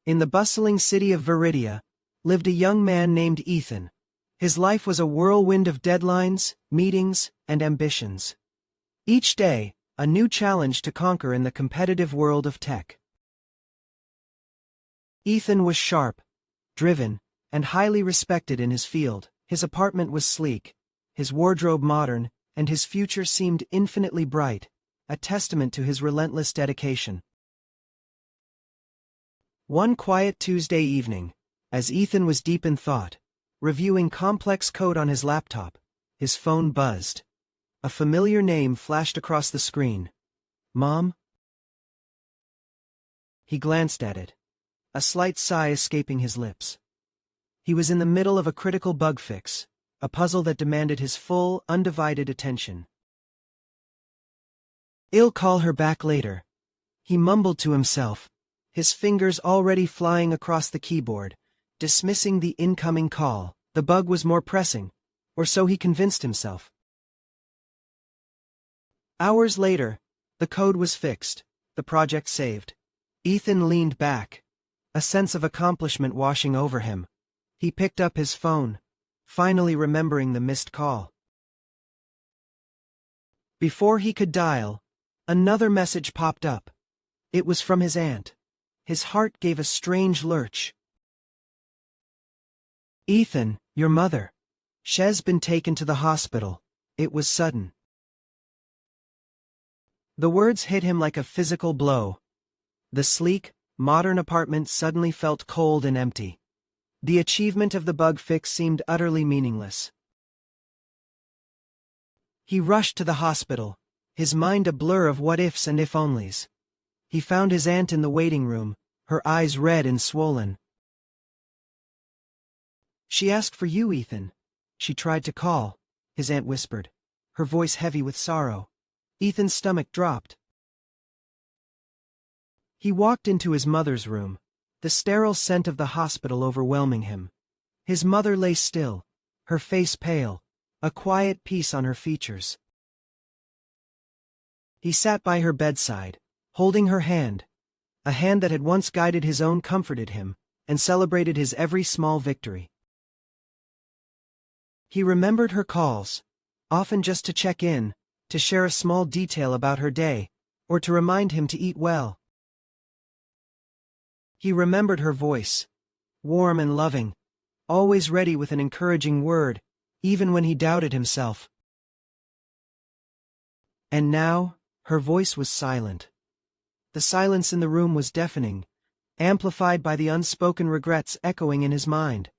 In the bustling city of Viridia, lived a young man named Ethan. His life was a whirlwind of deadlines, meetings, and ambitions. Each day, a new challenge to conquer in the competitive world of tech. Ethan was sharp, driven, and highly respected in his field. His apartment was sleek, his wardrobe modern, and his future seemed infinitely bright, a testament to his relentless dedication. One quiet Tuesday evening, as Ethan was deep in thought, reviewing complex code on his laptop, his phone buzzed. A familiar name flashed across the screen. Mom? He glanced at it, a slight sigh escaping his lips. He was in the middle of a critical bug fix, a puzzle that demanded his full, undivided attention. "I'll call her back later," he mumbled to himself, his fingers already flying across the keyboard, dismissing the incoming call. The bug was more pressing, or so he convinced himself. Hours later, the code was fixed, the project saved. Ethan leaned back, a sense of accomplishment washing over him. He picked up his phone, finally remembering the missed call. Before he could dial, another message popped up. It was from his aunt. His heart gave a strange lurch. "Ethan, your mother. She's been taken to the hospital." It was sudden. The words hit him like a physical blow. The sleek, modern apartment suddenly felt cold and empty. The achievement of the bug fix seemed utterly meaningless. He rushed to the hospital, his mind a blur of what-ifs and if-onlys. He found his aunt in the waiting room, her eyes red and swollen. "She asked for you, Ethan. She tried to call," his aunt whispered, her voice heavy with sorrow. Ethan's stomach dropped. He walked into his mother's room, the sterile scent of the hospital overwhelming him. His mother lay still, her face pale, a quiet peace on her features. He sat by her bedside, holding her hand. A hand that had once guided his own comforted him, and celebrated his every small victory. He remembered her calls, often just to check in, to share a small detail about her day, or to remind him to eat well. He remembered her voice, warm and loving, always ready with an encouraging word, even when he doubted himself. And now, her voice was silent. The silence in the room was deafening, amplified by the unspoken regrets echoing in his mind.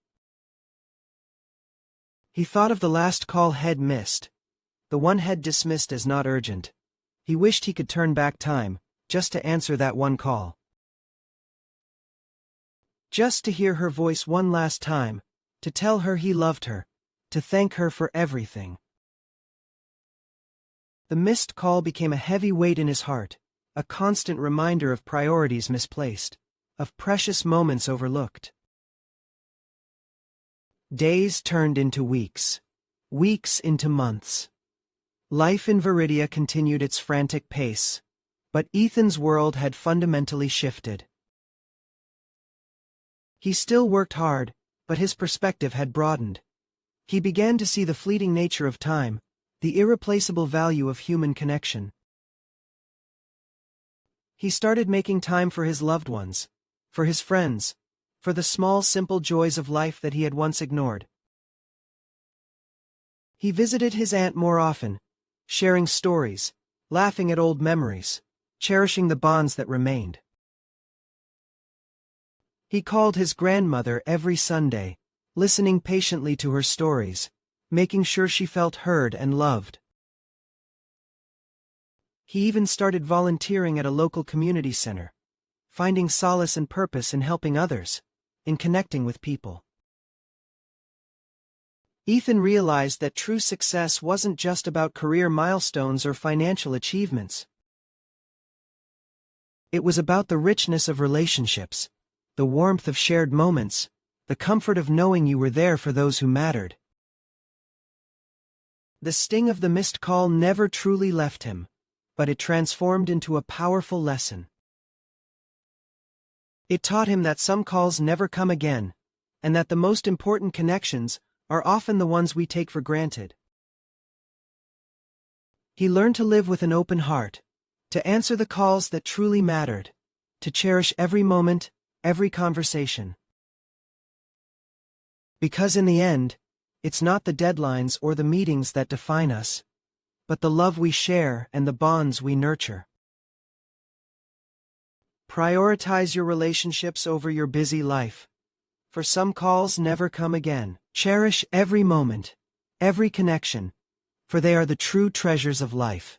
He thought of the last call he'd missed, the one he'd dismissed as not urgent. He wished he could turn back time, just to answer that one call. Just to hear her voice one last time, to tell her he loved her, to thank her for everything. The missed call became a heavy weight in his heart, a constant reminder of priorities misplaced, of precious moments overlooked. Days turned into weeks, weeks into months. Life in Viridia continued its frantic pace, but Ethan's world had fundamentally shifted. He still worked hard, but his perspective had broadened. He began to see the fleeting nature of time, the irreplaceable value of human connection. He started making time for his loved ones, for his friends, for the small simple joys of life that he had once ignored. He visited his aunt more often, sharing stories, laughing at old memories, cherishing the bonds that remained. He called his grandmother every Sunday, listening patiently to her stories, making sure she felt heard and loved. He even started volunteering at a local community center, finding solace and purpose in helping others, in connecting with people. Ethan realized that true success wasn't just about career milestones or financial achievements. It was about the richness of relationships, the warmth of shared moments, the comfort of knowing you were there for those who mattered. The sting of the missed call never truly left him, but it transformed into a powerful lesson. It taught him that some calls never come again, and that the most important connections are often the ones we take for granted. He learned to live with an open heart, to answer the calls that truly mattered, to cherish every moment, every conversation. Because in the end, it's not the deadlines or the meetings that define us, but the love we share and the bonds we nurture. Prioritize your relationships over your busy life, for some calls never come again. Cherish every moment, every connection, for they are the true treasures of life.